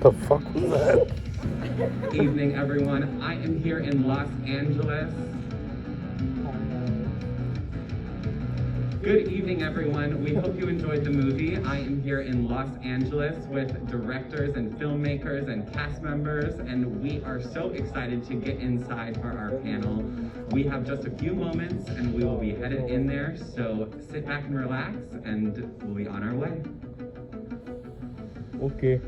The fuck was that? Evening, everyone. I am here in Los Angeles. Good evening, everyone. We hope you enjoyed the movie. I am here in Los Angeles with directors and filmmakers and cast members, and we are so excited to get inside for our panel. We have just a few moments, and we will be headed in there, so sit back and relax, and we'll be on our way. Okay.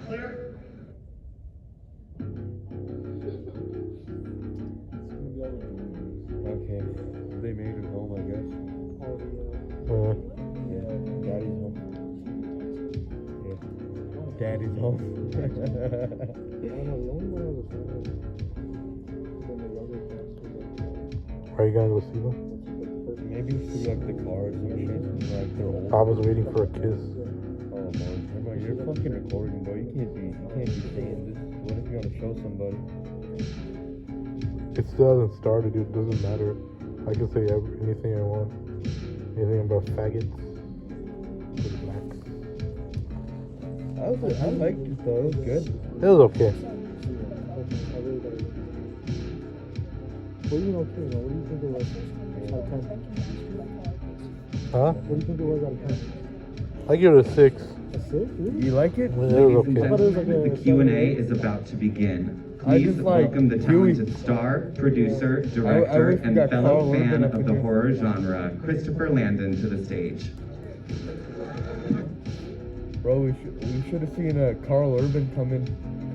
Clear? Okay, they made it home, I guess. Yeah, Daddy's home. Yeah, Daddy's home. Are you gonna go see them? Maybe through like the cars and shit, like they're old. I was waiting for a kiss. Oh man, remember, you're fucking recording, bro. You can't be saying this. What if you want to show somebody? It still hasn't started, dude. It doesn't matter. I can say anything I want. Anything about faggots. Blacks. I liked it though. It was good. It was okay. What do you know? What do you think it was out of 10? Huh? What do you think it was out of 10? I give it a 6. A 6? Really? You like it? Yeah, it was Ladies and okay. gentlemen, the Q&A is about to begin. I Please just like welcome the Huey. talented star, producer, I director, wish we and got fellow Carl fan Urban up of in the here. horror genre, Christopher Landon, to the stage. Bro, we should have seen Carl Urban come in,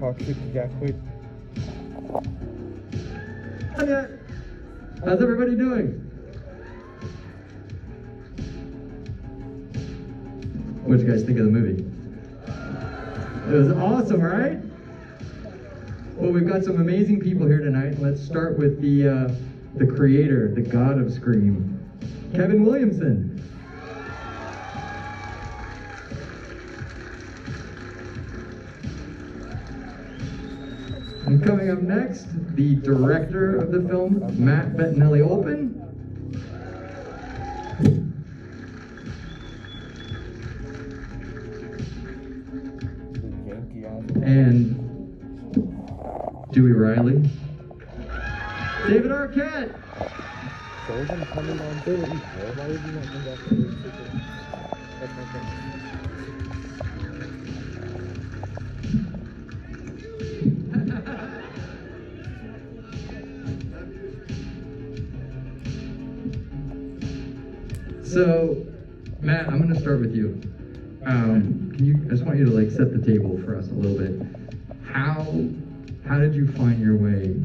talk shit to Jack Quaid. How's everybody doing? What did you guys think of the movie? It was awesome, right? Well, we've got some amazing people here tonight. Let's start with the creator, the god of Scream, Kevin Williamson. And coming up next, the director of the film, Matt Bettinelli-Olpin. And Dewey Riley. David Arquette. Frozen coming on stage. Why would you not come back to this? That's my thing. So, Matt, I'm going to start with you. I just want you to like set the table for us a little bit. How did you find your way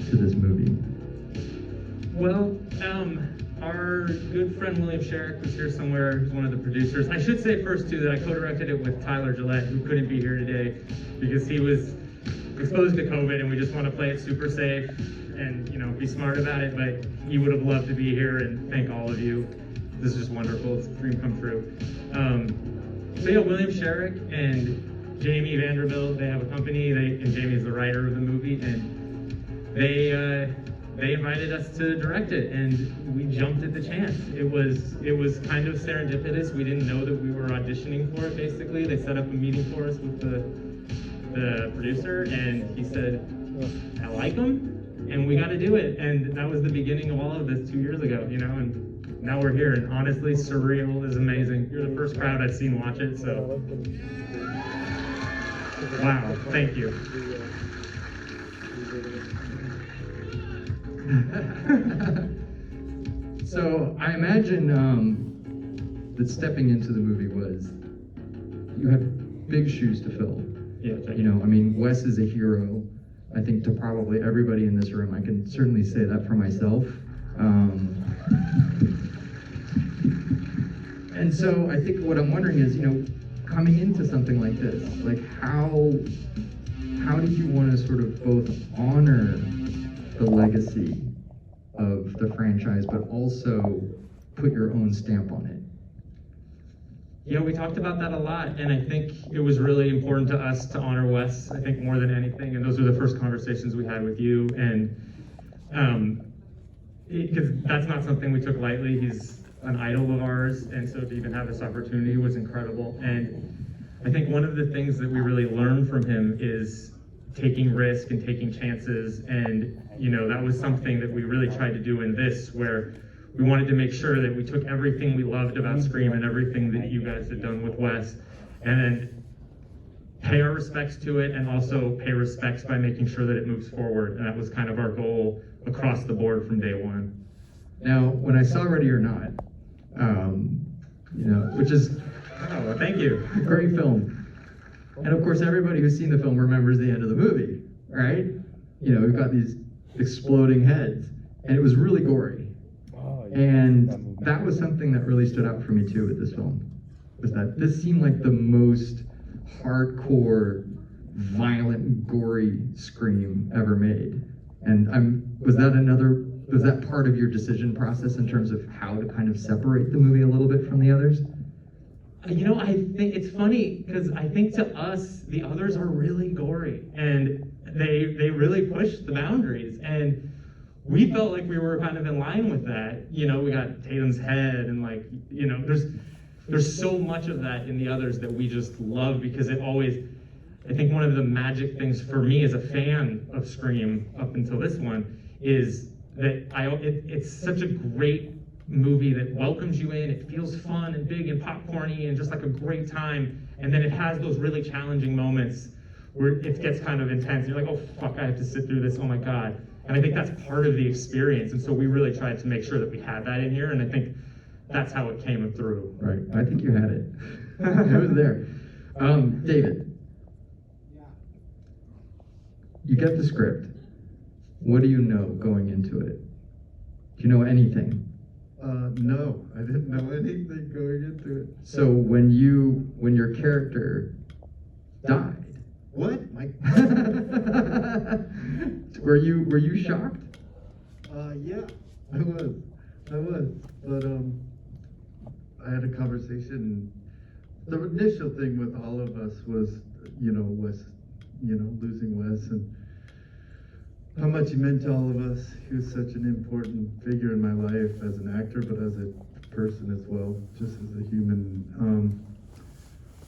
to this movie? Well, our good friend William Sherrick was here somewhere, who's one of the producers. I should say first too that I co-directed it with Tyler Gillette, who couldn't be here today because he was exposed to COVID, and we just want to play it super safe and be smart about it. But he would have loved to be here, and thank all of you. This is just wonderful. It's a dream come true. So yeah, William Sherrick and Jamie Vanderbilt, they have a company. And Jamie is the writer of the movie, and they invited us to direct it, and we jumped at the chance. It was kind of serendipitous. We didn't know that we were auditioning for it. Basically, they set up a meeting for us with the producer, and he said, "I like him," and we got to do it. And that was the beginning of all of this 2 years ago, and now we're here. And honestly, Surreal is amazing. You're the first crowd I've seen watch it, so wow, thank you. So I imagine that stepping into the movie you have big shoes to fill. Yeah, I mean, Wes is a hero, I think, to probably everybody in this room. I can certainly say that for myself. And so I think what I'm wondering is, coming into something like this, like how did you want to sort of both honor the legacy of the franchise, but also put your own stamp on it? Yeah, we talked about that a lot, and I think it was really important to us to honor Wes, I think more than anything, and those were the first conversations we had with you, and because that's not something we took lightly. He's an idol of ours, and so to even have this opportunity was incredible. And I think one of the things that we really learned from him is taking risk and taking chances, and that was something that we really tried to do in this, where we wanted to make sure that we took everything we loved about Scream and everything that you guys had done with Wes, and then pay our respects to it, and also pay respects by making sure that it moves forward. And that was kind of our goal across the board from day one. Now, when I saw Ready or Not, which is Oh, thank you. a great film, and of course everybody who's seen the film remembers the end of the movie, right? We've got these exploding heads, and it was really gory. Oh, yeah. And that was something that really stood out for me too with this film, was that this seemed like the most hardcore, violent, gory Scream ever made. And was that part of your decision process in terms of how to kind of separate the movie a little bit from the others? I think it's funny because I think to us the others are really gory, and they really push the boundaries, and we felt like we were kind of in line with that. We got Tatum's head, and there's so much of that in the others that we just love, because it always, I think one of the magic things for me as a fan of Scream up until this one is that it's such a great movie that welcomes you in. It feels fun and big and popcorny and just like a great time, and then it has those really challenging moments where it gets kind of intense. You're like, oh fuck, I have to sit through this, oh my god. And I think that's part of the experience, and so we really tried to make sure that we had that in here, and I think that's how it came through. Right, I think you had it. It was there. David, you get the script. What do you know going into it? Do you know anything? No, I didn't know anything going into it. So when your character died, What? My were you shocked? yeah, I was, but I had a conversation. The initial thing with all of us was, Wes, losing Wes, and how much he meant to all of us. He was such an important figure in my life as an actor, but as a person as well, just as a human.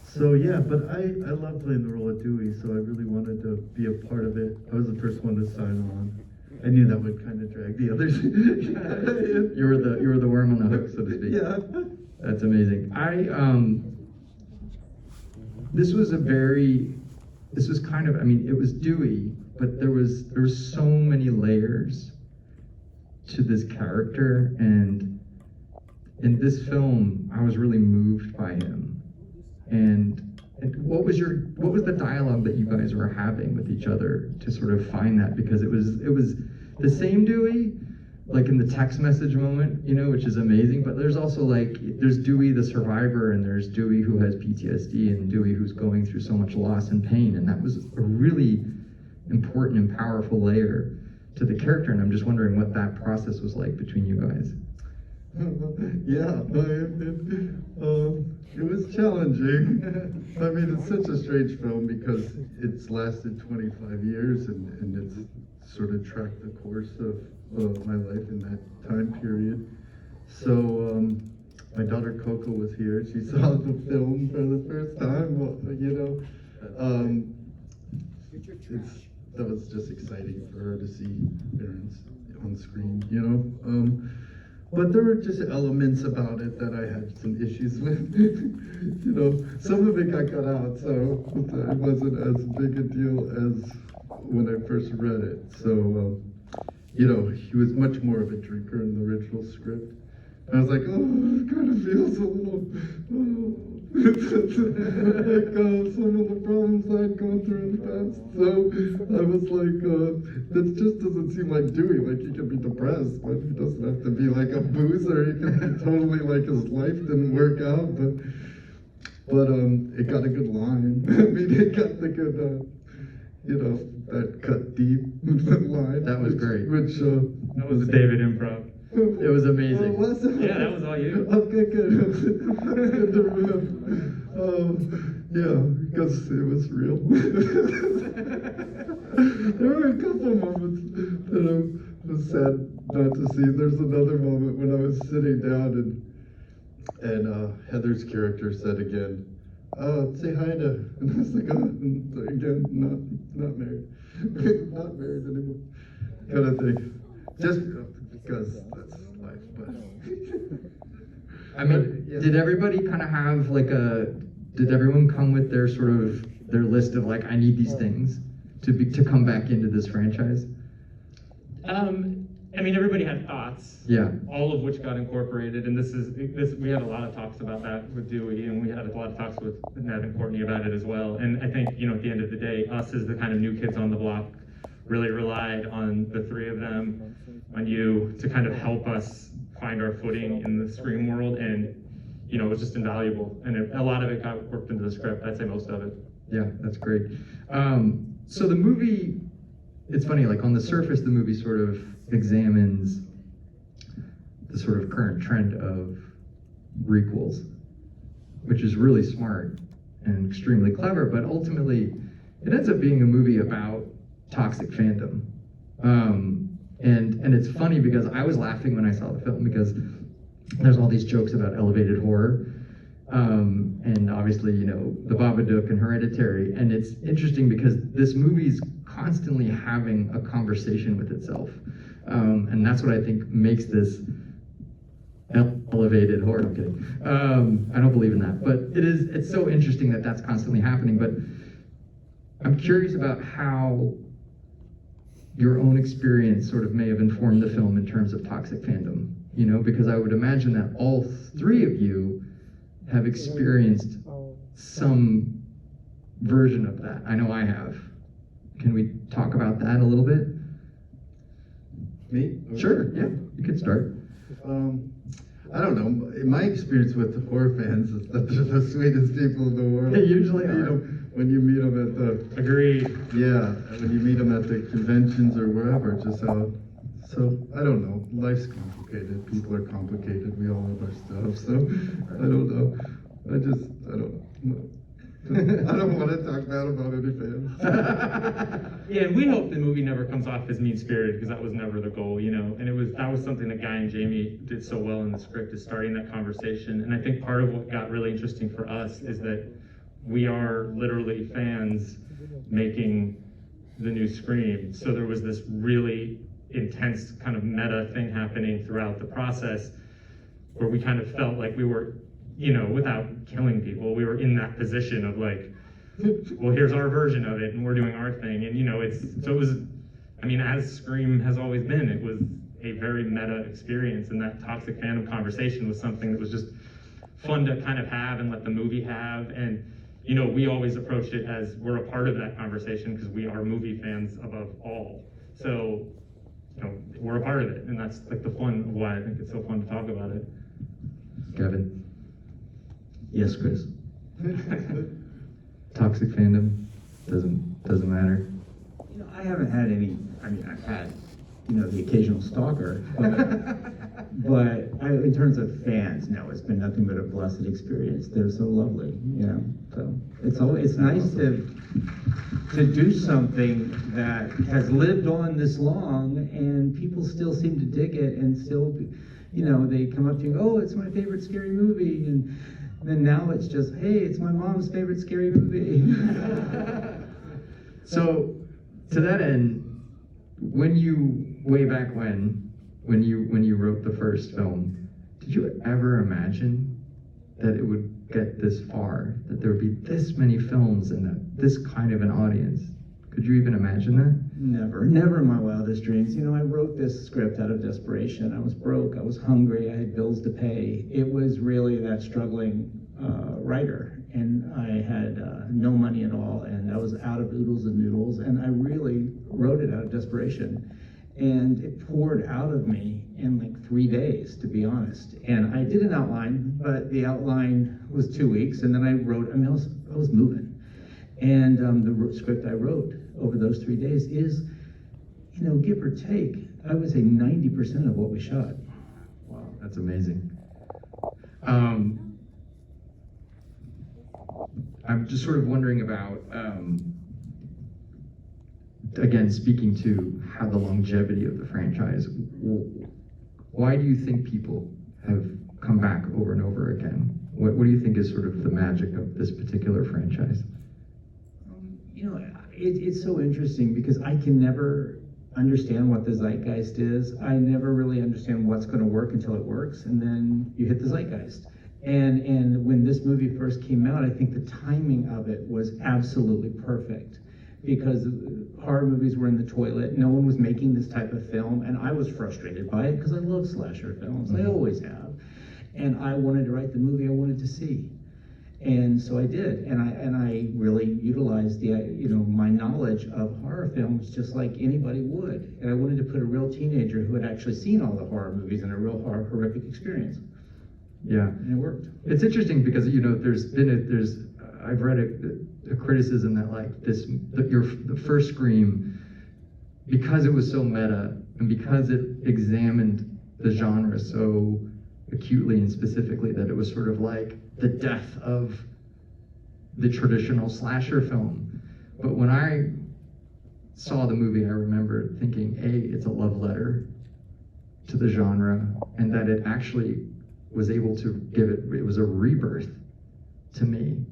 So yeah, but I love playing the role of Dewey, so I really wanted to be a part of it. I was the first one to sign on. I knew that would kind of drag the others. You were the worm on the hook, so to speak. Yeah. That's amazing. This was kind of, it was Dewey, but there was so many layers to this character, and in this film, I was really moved by him. And what was the dialogue that you guys were having with each other to sort of find that? Because it was the same Dewey, like in the text message moment, which is amazing, but there's also there's Dewey the survivor, and there's Dewey who has PTSD, and Dewey who's going through so much loss and pain, and that was a really important and powerful layer to the character, and I'm just wondering what that process was like between you guys. Yeah, it was challenging. It's such a strange film because it's lasted 25 years and it's sort of tracked the course of my life in that time period. So my daughter Coco was here. She saw the film for the first time. That was just exciting for her to see parents on screen, But there were just elements about it that I had some issues with. Some of it got cut out, so it wasn't as big a deal as when I first read it. So, he was much more of a drinker in the original script. And I was like, it kind of feels a little, some of the problems I'd gone through in the past. So I was like, this just doesn't seem like Dewey. Like, he can be depressed, but he doesn't have to be like a boozer. He can be totally like his life didn't work out. But it got a good line. It got the good, that cut deep line. That was great. That was David improv. It was amazing. Oh, was it? Yeah, that was all you. Okay, good. Good to remember. Yeah, because it was real. There were a couple moments that I was sad not to see. There's another moment when I was sitting down and Heather's character said again, "Oh, say hi to," and I was like, "Oh, again, not married, not married anymore," kind of thing. Just because that's life, but. I mean, yeah. did everybody kind of have like did everyone come with their sort of, their list of like, I need these things to come back into this franchise? I mean, everybody had thoughts. Yeah. All of which got incorporated, and we had a lot of talks about that with Dewey, and we had a lot of talks with Ned and Courtney about it as well. And I think, at the end of the day, us as the kind of new kids on the block really relied on the three of them, on you, to kind of help us find our footing in the Scream world, and it was just invaluable. And a lot of it got worked into the script. I'd say most of it. Yeah, that's great. So the movie, it's funny, like on the surface, the movie sort of examines the sort of current trend of requels, which is really smart and extremely clever, but ultimately it ends up being a movie about toxic fandom. And it's funny because I was laughing when I saw the film because there's all these jokes about elevated horror. And obviously, the Babadook and Hereditary. And it's interesting because this movie's constantly having a conversation with itself. And that's what I think makes this elevated horror. I'm kidding. I don't believe in that. But it's so interesting that that's constantly happening. But I'm curious about how your own experience sort of may have informed the film in terms of toxic fandom, because I would imagine that all three of you have experienced some version of that. I know I have. Can we talk about that a little bit? Me? Sure, yeah, you can start. I don't know. My experience with the horror fans is that they're the sweetest people in the world. They usually You are. know, when you meet them at the Agreed. when you meet them at the conventions or wherever, just out. So I don't know. Life's complicated. People are complicated. We all have our stuff. So I don't know. I don't know. I don't want to talk bad about any fans. Yeah, and we hope the movie never comes off as mean-spirited, because that was never the goal, And that was something that Guy and Jamie did so well in the script, is starting that conversation. And I think part of what got really interesting for us is that we are literally fans making the new Scream. So there was this really intense kind of meta thing happening throughout the process, where we kind of felt like we were, without killing people, we were in that position of like, well, here's our version of it, and we're doing our thing. And it was, as Scream has always been, it was a very meta experience, and that toxic fandom conversation was something that was just fun to kind of have and let the movie have. And we always approached it as we're a part of that conversation because we are movie fans above all. So, we're a part of it, and that's like the fun of why I think it's so fun to talk about it. Kevin? Yes, Chris. Toxic fandom doesn't matter. I haven't had any. I've had, the occasional stalker, but in terms of fans, no, it's been nothing but a blessed experience. They're so lovely, So it's nice to do something that has lived on this long, and people still seem to dig it, and still, they come up to you, oh, it's my favorite scary movie, and then now it's just, hey, it's my mom's favorite scary movie. So, to that end, way back when you wrote the first film, did you ever imagine that it would get this far, that there would be this many films and this kind of an audience? Could you even imagine that? Never in my wildest dreams. I wrote this script out of desperation. I was broke, I was hungry, I had bills to pay. It was really that struggling writer, and I had no money at all, and I was out of oodles and noodles, and I really wrote it out of desperation. And it poured out of me in like 3 days, to be honest. And I did an outline, but the outline was 2 weeks, and then I wrote, I was moving. And the script I wrote over those 3 days is, give or take, I would say 90% of what we shot. Wow, that's amazing. I'm just sort of wondering about, again, speaking to how the longevity of the franchise, why do you think people have come back over and over again? What do you think is sort of the magic of this particular franchise? You know, it's so interesting because I can never understand what the zeitgeist is. I never really understand what's going to work until it works, and then you hit the zeitgeist. And when this movie first came out, I think the timing of it was absolutely perfect because horror movies were in the toilet. No one was making this type of film, and I was frustrated by it because I love slasher films. I always have. And I wanted to write the movie I wanted to see. And so I did, and I really utilized my knowledge of horror films just like anybody would. And I wanted to put a real teenager who had actually seen all the horror movies in a real horrific experience. Yeah, and it worked. It's interesting because I've read a criticism that like the first Scream, because it was so meta and because it examined the genre so acutely and specifically, that it was sort of like the death of the traditional slasher film. But when I saw the movie, I remember thinking, it's a love letter to the genre, and that it actually was able to it was a rebirth to me.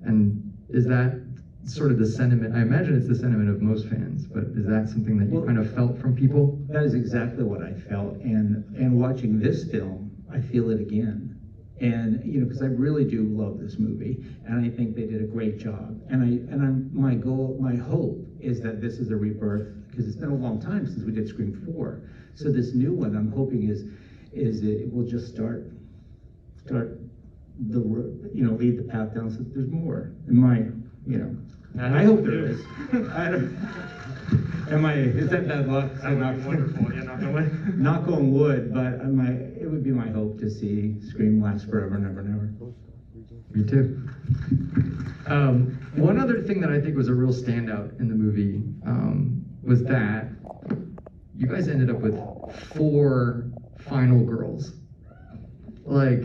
And is that sort of the sentiment? I imagine it's the sentiment of most fans, but is that something that you kind of felt from people? That is exactly what I felt, and watching this film, I feel it again. And because I really do love this movie, and I think they did a great job. And my hope is that this is a rebirth, because it's been a long time since we did Scream 4. So this new one, I'm hoping is it will just lead the path down. So there's more. I hope there is. Is that bad luck? That would be wonderful. Yeah, knock on wood. Knock on wood, but it would be my hope to see Scream last forever and ever and ever. Me too. One other thing that I think was a real standout in the movie was that you guys ended up with 4 final girls. Like,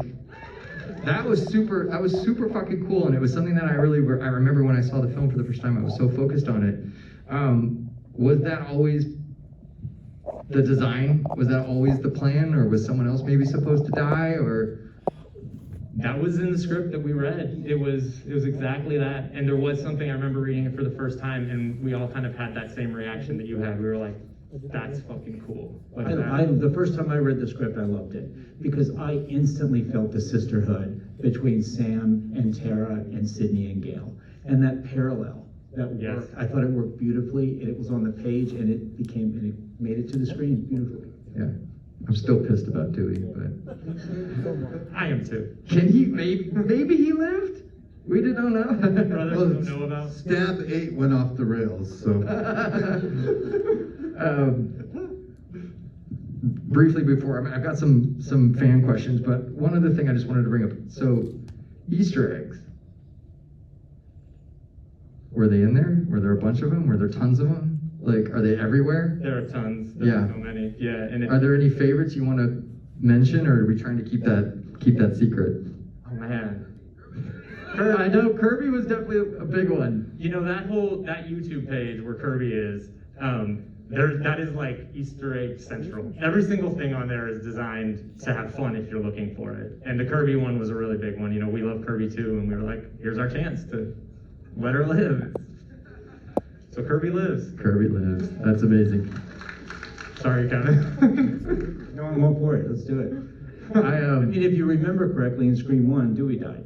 that was super fucking cool, and it was something that I remember when I saw the film for the first time. I was so focused on it. Was that always the design? Was that always the plan, or was someone else maybe supposed to die, or? That was in the script that we read. It was exactly that. And there was something, I remember reading it for the first time, and we all kind of had that same reaction that you had. We were like, that's fucking cool. The first time I read the script, I loved it because I instantly felt the sisterhood between Sam and Tara and Sydney and Gail, and that parallel that worked. Yes. I thought it worked beautifully, and it was on the page, and it made it to the screen beautifully. Yeah, I'm still pissed about Dewey, but I am too. Can he? Maybe he lived. We didn't know. Brothers don't know about. Stab 8 went off the rails, so. Briefly before, I've got some fan questions, but one other thing I just wanted to bring up. So, Easter eggs. Were they in there? Were there a bunch of them? Were there tons of them? Like, are they everywhere? There are tons. There are so many. Yeah. And are there any favorites you want to mention, or are we trying to keep that secret? Oh man. I know Kirby was definitely a big one. That YouTube page where Kirby is, that is like Easter egg central. Every single thing on there is designed to have fun if you're looking for it. And the Kirby one was a really big one. We love Kirby too, and we were like, here's our chance to let her live. So Kirby lives. Kirby lives. That's amazing. Sorry, Kevin. No, I'm all for it. Let's do it. I mean, if you remember correctly, in Scream 1, Dewey died.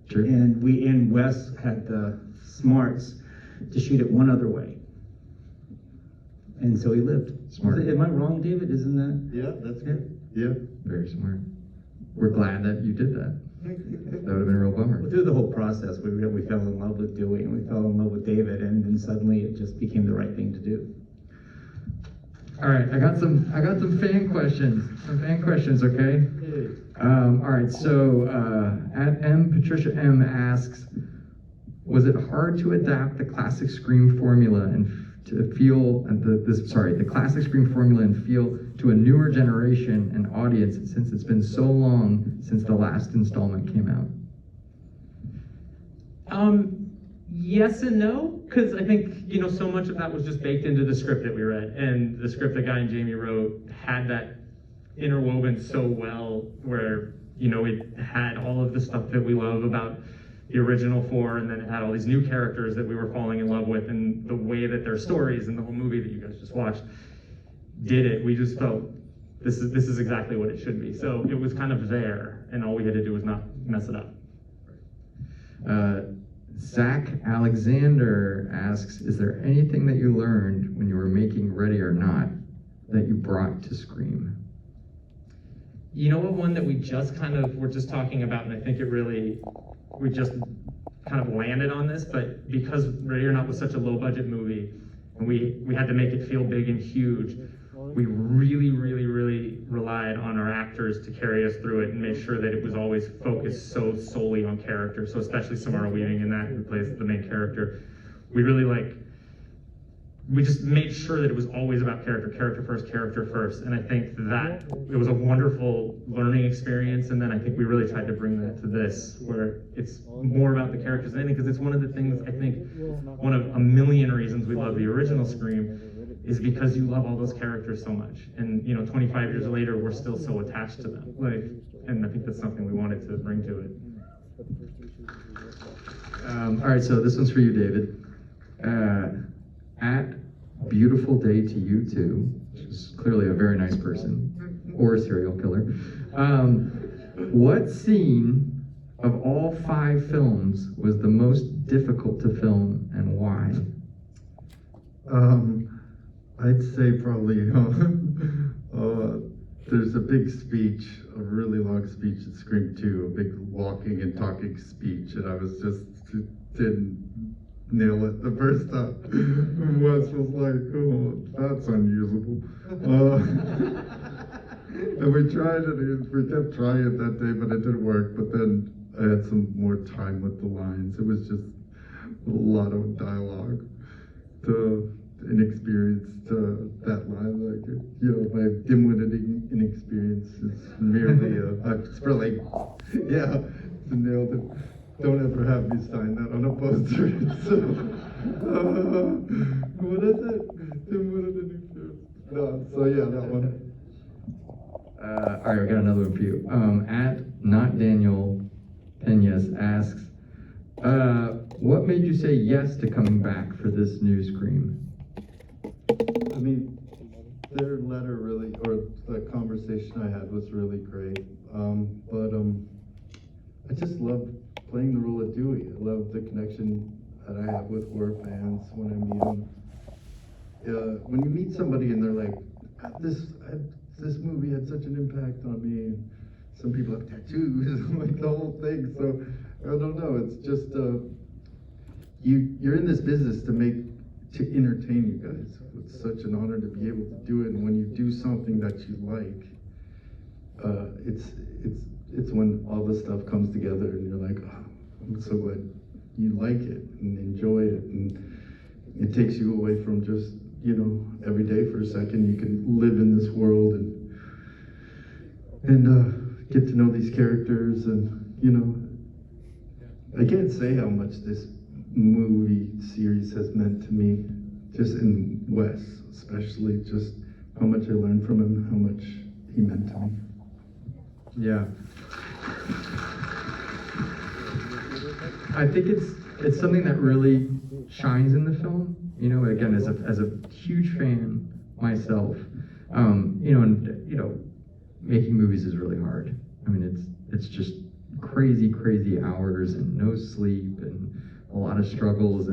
Sure. And Wes had the smarts to shoot it one other way. And so he lived. Smart. Am I wrong, David? Isn't that? Yeah, that's good. Yeah. Very smart. We're glad that you did that. That would have been a real bummer. Well, through the whole process, we fell in love with Dewey, and we fell in love with David, and then suddenly it just became the right thing to do. All right, I got some fan questions. Some fan questions, okay? All right, so at Patricia M asks, was it hard to adapt the classic Scream formula and to feel the classic Scream formula and feel to a newer generation and audience since it's been so long since the last installment came out? Yes and no, because I think so much of that was just baked into the script that we read, and the script that Guy and Jamie wrote had that interwoven so well, where, you know, it had all of the stuff that we love about the original four, and then it had all these new characters that we were falling in love with, and the way that their stories and the whole movie that you guys just watched did it. We just felt this is exactly what it should be. So it was kind of there, and all we had to do was not mess it up. Zach Alexander asks, is there anything that you learned when you were making Ready or Not that you brought to Scream? You know what, one that we just kind of were just talking about, and I think we just kind of landed on this, but because Ready or Not was such a low budget movie, and we had to make it feel big and huge, we really relied on our actors to carry us through it and make sure that it was always focused so solely on character. So especially Samara Weaving in that, who plays the main character, we just made sure that it was always about character first. And I think that it was a wonderful learning experience. And then I think we really tried to bring that to this, where it's more about the characters than anything, because it's one of the things, I think, one of a million reasons we love the original Scream is because you love all those characters so much. And, you know, 25 years later, we're still so attached to them. And I think that's something we wanted to bring to it. All right, so this one's for you, David. At Beautiful Day to You Too, which is clearly a very nice person, or a serial killer. What scene of all 5 films was the most difficult to film, and why? I'd say probably there's a big speech, a really long speech at Scream 2, a big walking and talking speech, and I was didn't nail it the first time. Wes was like, oh, that's unusable. And we tried it, we kept trying it that day, but it didn't work. But then I had some more time with the lines. It was just a lot of dialogue. The inexperience to that line, like, you know, my dim-witted inexperience is merely nailed it. Don't ever have me sign that on a poster. So, what is it? Dim-witted inexperience. No, so yeah, that one. All right, we got another one for you. At Not Daniel Peñas asks, what made you say yes to coming back for this new Scream? I mean, their letter really, or the conversation I had was really great. I just love playing the role of Dewey. I love the connection that I have with horror fans when I meet them. When you meet somebody and they're like, this movie had such an impact on me. And some people have tattoos, like the whole thing. So I don't know. It's just you're in this business to entertain you guys. It's such an honor to be able to do it. And when you do something that you like, it's when all this stuff comes together and you're like, oh, I'm so glad you like it and enjoy it. And it takes you away from just, you know, every day for a second. You can live in this world and get to know these characters. And, you know, I can't say how much this movie series has meant to me, just in Wes, especially just how much I learned from him, how much he meant to me. Yeah. I think it's something that really shines in the film. You know, again, as a huge fan myself, making movies is really hard. I mean, it's just crazy hours and no sleep and a lot of struggles,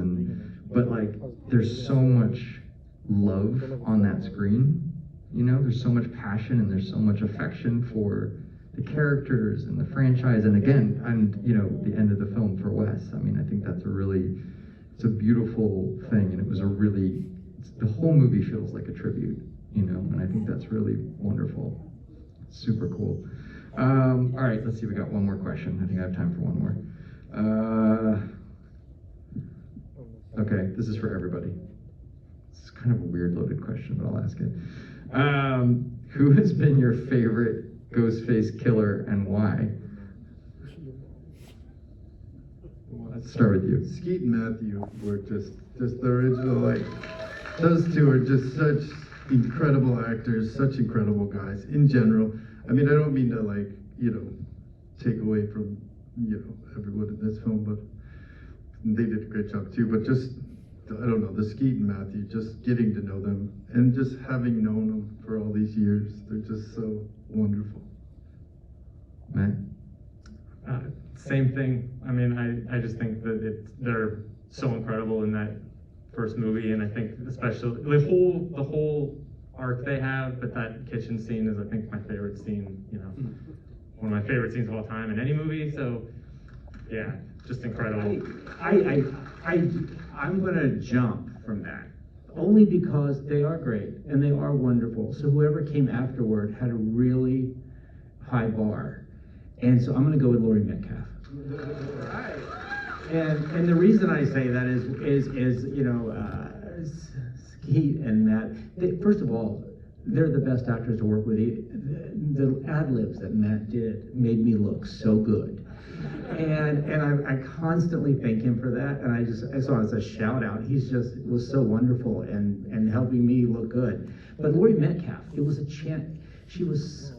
but like there's so much love on that screen. You know, there's so much passion and there's so much affection for the characters and the franchise, and again, the end of the film for Wes. I mean, I think it's a beautiful thing, and the whole movie feels like a tribute, you know, and I think that's really wonderful. Super cool. All right, let's see, we got one more question. I think I have time for one more. Okay, this is for everybody. It's kind of a weird loaded question, but I'll ask it. Who has been your favorite Ghostface killer and why? Let's start with you. Skeet and Matthew were just the original, like, those two are just such incredible actors, such incredible guys in general. I mean, I don't mean to take away from, everyone in this film, but they did a great job too. But just, I don't know, the Skeet and Matthew, just getting to know them and just having known them for all these years, they're just so wonderful. Matt? Same thing. I mean, I just think that they're so incredible in that first movie, and I think especially the whole arc they have, but that kitchen scene is, I think, my favorite scene, one of my favorite scenes of all time in any movie. So yeah, just incredible. I'm gonna jump from that, only because they are great and they are wonderful. So whoever came afterward had a really high bar. And so I'm gonna go with Laurie Metcalf. And the reason I say that is Skeet and Matt, first of all, they're the best actors to work with. The ad-libs that Matt did made me look so good. And I constantly thank him for that. And I saw it as a shout out. Was so wonderful and helping me look good. But Laurie Metcalf, it was a chance. It was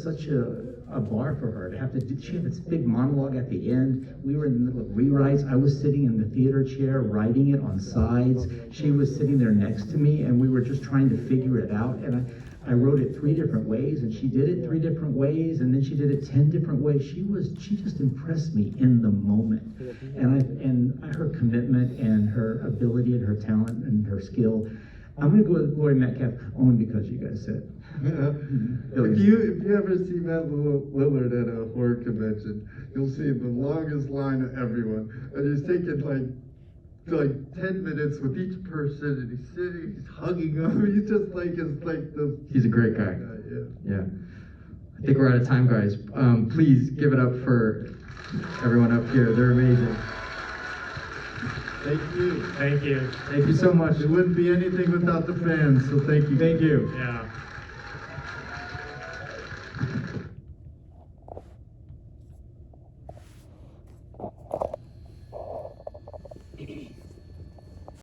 such a bar for her to have to she had this big monologue at the end. We were in the middle of rewrites. I was sitting in the theater chair writing it on sides. She was sitting there next to me, and we were just trying to figure it out. And I wrote it 3 different ways, and she did it 3 different ways, and then she did it 10 different ways. She just impressed me in the moment. And her commitment and her ability and her talent and her skill. I'm gonna go with Laurie Metcalf only because you guys said. Yeah. If you ever see Matt Lillard at a horror convention, you'll see the longest line of everyone, and he's taking like 10 minutes with each person, and he's sitting, he's hugging them. He's just He's a great guy. Yeah. I think we're out of time, guys. Please give it up for everyone up here. They're amazing. Thank you. Thank you. Thank you so much. It wouldn't be anything without the fans, so thank you. Thank you. Yeah.